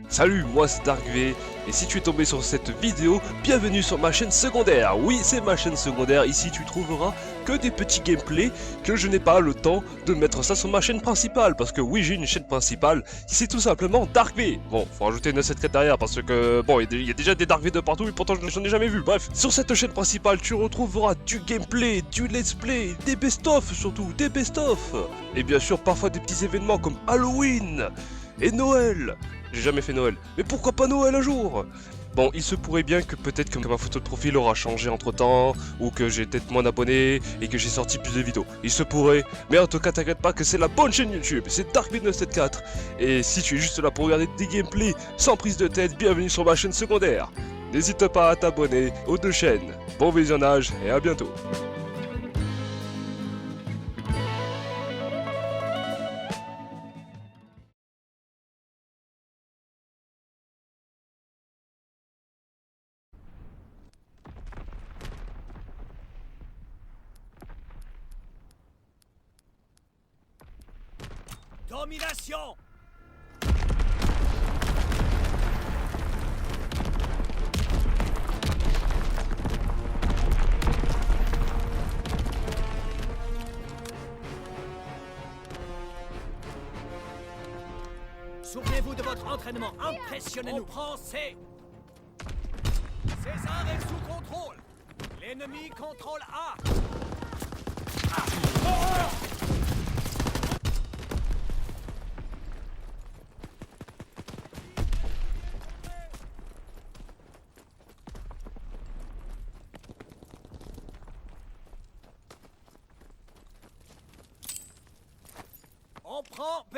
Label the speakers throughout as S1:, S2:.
S1: Salut, moi c'est DarkV, et si tu es tombé sur cette vidéo, bienvenue sur ma chaîne secondaire. Oui, c'est ma chaîne secondaire, ici tu trouveras que des petits gameplays que je n'ai pas le temps de mettre ça sur ma chaîne principale. Parce que oui, j'ai une chaîne principale, c'est tout simplement DarkV. Bon, faut rajouter une secrétariat parce que, bon, il y a déjà des DarkV de partout, et pourtant je n'en ai jamais vu. Bref, sur cette chaîne principale, tu retrouveras du gameplay, du let's play, des best-of surtout, des best-of. Et bien sûr, parfois des petits événements comme Halloween et Noël. J'ai jamais fait Noël, mais pourquoi pas Noël un jour? Bon, il se pourrait bien que peut-être que ma photo de profil aura changé entre temps, ou que j'ai peut-être moins d'abonnés, et que j'ai sorti plus de vidéos. Il se pourrait, mais en tout cas t'inquiète pas que c'est la bonne chaîne YouTube, c'est DarkV974. Et si tu es juste là pour regarder des gameplays sans prise de tête, bienvenue sur ma chaîne secondaire. N'hésite pas à t'abonner aux deux chaînes. Bon visionnage et à bientôt.
S2: Domination! Souvenez-vous de votre entraînement. Impressionnez-nous. On prend C. César est sous contrôle. L'ennemi contrôle A. On prend B.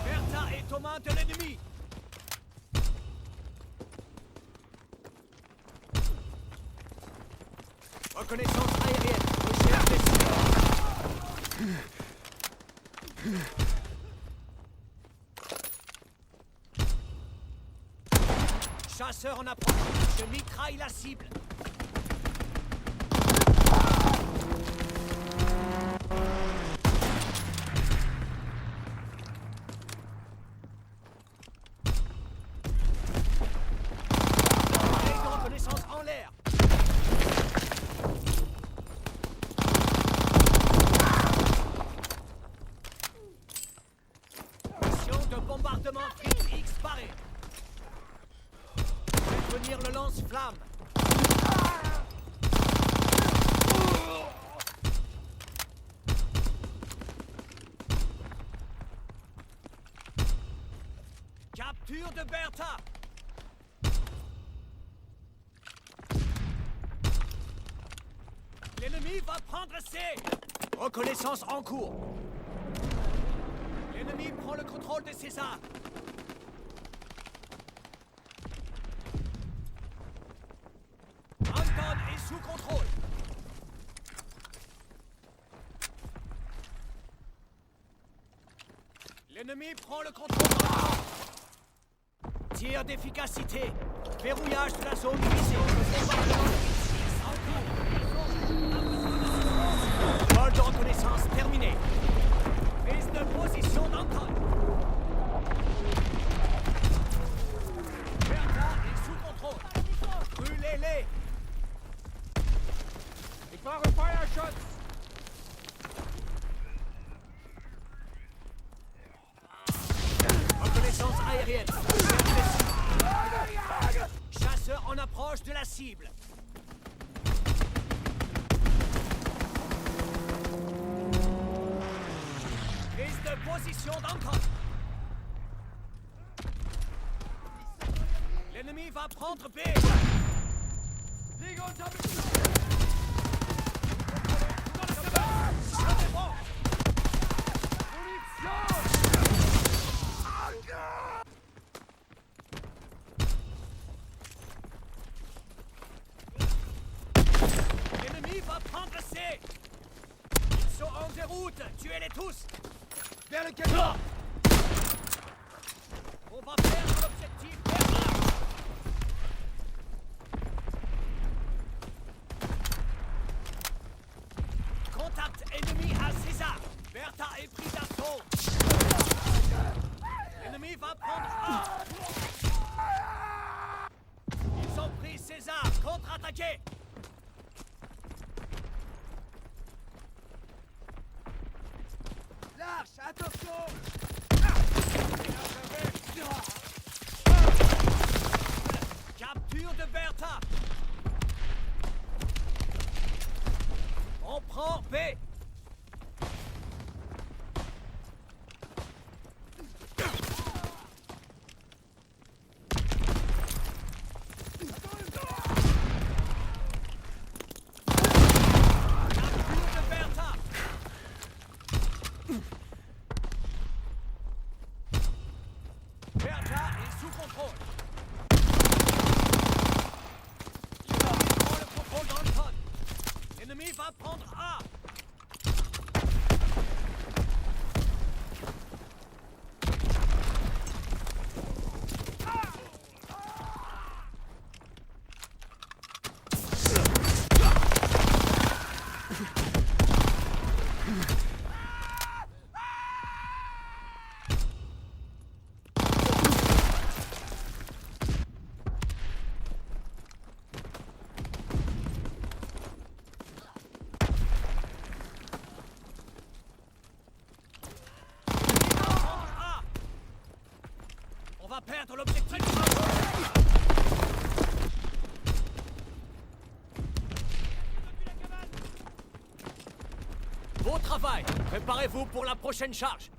S2: Bertha est aux mains de l'ennemi. Reconnaissance aérienne. Recherche des cibles. Chasseur en approche. Je mitraille la cible. Appareil de reconnaissance en l'air. Mission de bombardement Friedrich X paré. Faites venir le lance-flamme. Capture de Bertha. L'ennemi va prendre C. Reconnaissance en cours. L'ennemi prend le contrôle de César. Anton est sous contrôle. L'ennemi prend le contrôle. Tir d'efficacité. Verrouillage de la zone visée. Vol de reconnaissance terminé. Prise de position d'Anton. Bertha est sous contrôle. Brûlez-les. Ich mache Feuerschutz. Reconnaissance aérienne. Chasseur en approche de la cible. Prise de position d'Anton. L'ennemi va prendre B. L'ennemi va prendre C. Ils sont en déroute. Tuez-les tous. Vers le camion. Ils ont pris César. Contre-attaquez.
S3: L'arche, attention!
S2: Capture de Bertha. On prend B. Capture de Bertha. Bertha est sous contrôle. L'ennemi prend le contrôle d'Anton. L'ennemi va prendre A. A. On va perdre l'objectif. Beau travail. Préparez-vous pour la prochaine charge.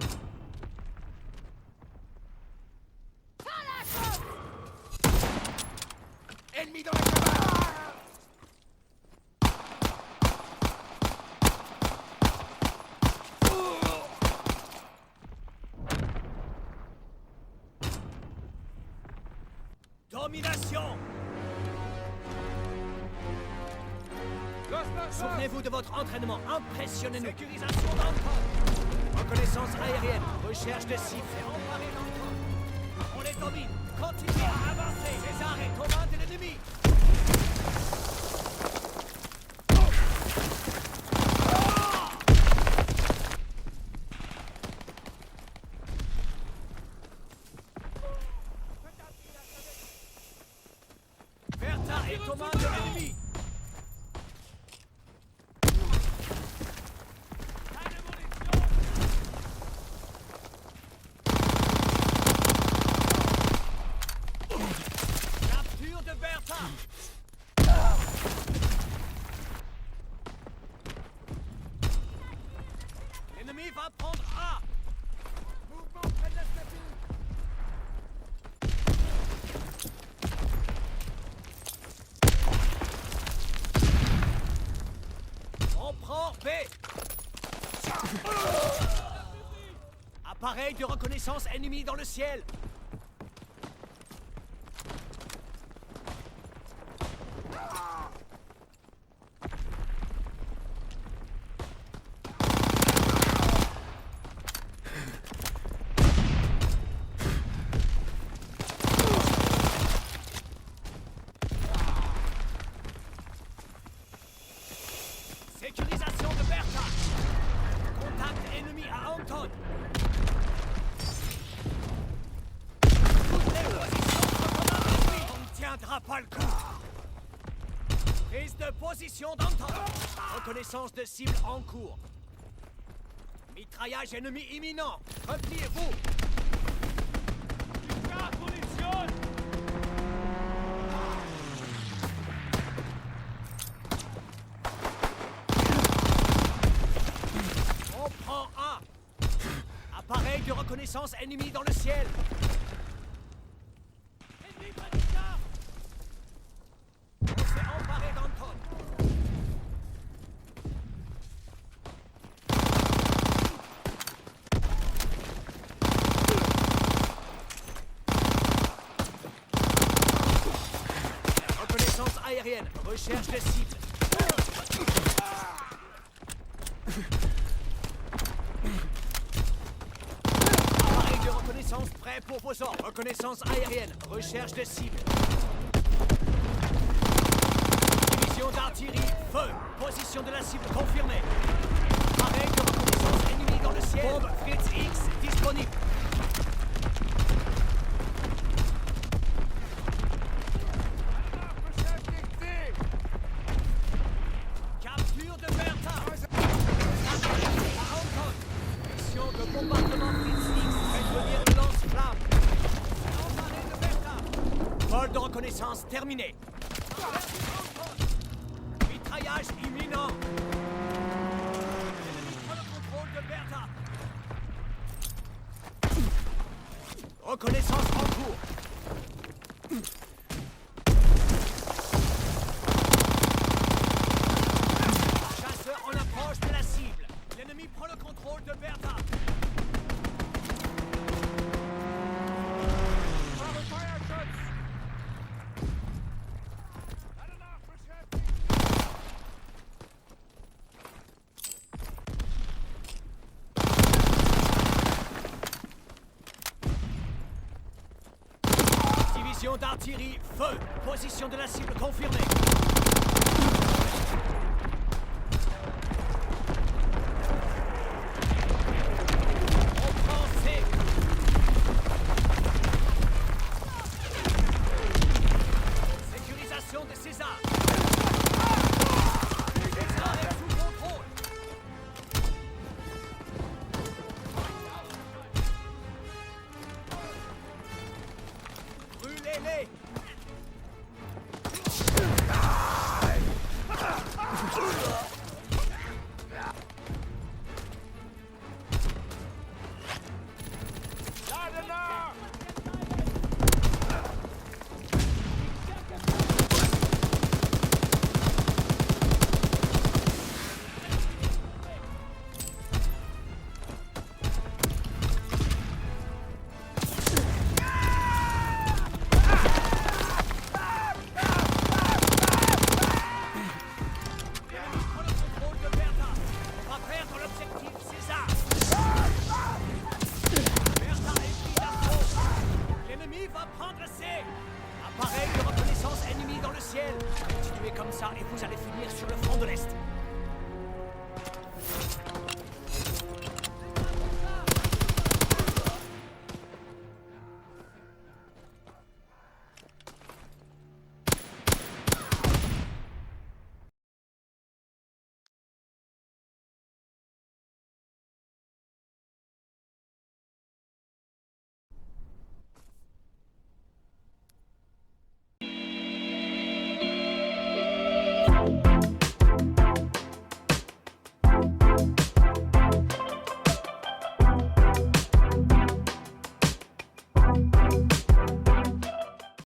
S3: Ennemi dans la cabane!
S2: Domination. Souvenez-vous de votre entraînement. Impressionnez-nous. Sécurisation d'Anton. Reconnaissance aérienne. Recherche de cibles. Et emparez l'Anton. On les domine. Continuez à avancer. César est aux mains de l'ennemi. Bertha est aux mains de l'ennemi. Capture de Bertha. L'ennemi va prendre A.
S3: Mouvement près de la statue!
S2: On prend B. Appareil de reconnaissance ennemi dans le ciel. Sécurisation de Bertha. Contact ennemi à Anton. Toutes les positions sont en main d'ennemi. On ne tiendra pas le coup. Prise de position d'Anton. Reconnaissance de cible en cours. Mitraillage ennemi imminent. Repliez-vous. On prend A. Appareil de reconnaissance ennemi dans le ciel. Ennemi près du char. On s'est emparé d'Anton. Reconnaissance aérienne. Recherche de cible. Appareil de reconnaissance prêt pour vos ordres. Reconnaissance aérienne. Recherche de cible. Division d'artillerie. Feu. Position de la cible confirmée. Appareil de reconnaissance ennemi dans le ciel. Bombe Fritz X disponible. Vol de reconnaissance terminé. Mitraillage imminent. L'ennemi prend le contrôle de Bertha. Reconnaissance en cours. Chasseur en approche de la cible. L'ennemi prend le contrôle de Bertha. Division d'artillerie, feu. Position de la cible confirmée. On prend C. Sécurisation de César. César est sous contrôle. Brûlez-les. Prends le contrôle de Bertha. On va perdre l'objectif César. Bertha est pris d'assaut. L'ennemi va prendre C. Appareil de reconnaissance ennemi dans le ciel. Continuez comme ça et vous allez finir sur le front de l'Est.